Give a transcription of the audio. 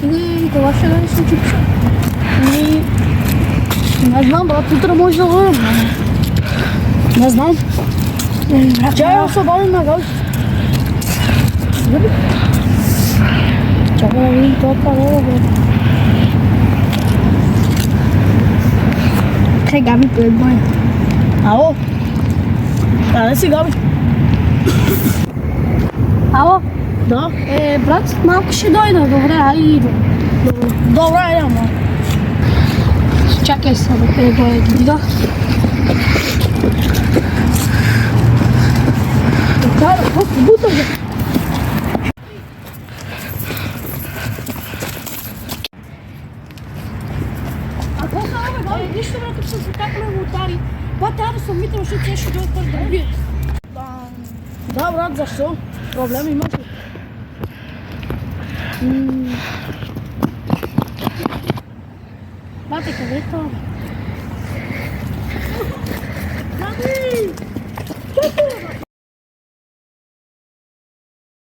I това ще да се чупша. Не знам, брат, утре може да бъдем. Не знам. Чай се обадим на гал. Чакай да видим това парола, брат. Хай, Габи, пред май. Ало? Къде си, Габи? Ало? Да. Брат, малко ще дойда. Добре, айде идвам. Добре, айде, ама. Чакай сега да видя. Да, просто бутам го. А какво става, бе, Габи? Нищо, бе, като се закакаме лотари. Ба, трябва да съм митъл, защото те ще дойдат първо да убият. Да, брат, защо? Проблем имаш ли? Бате, къде е това? Бати!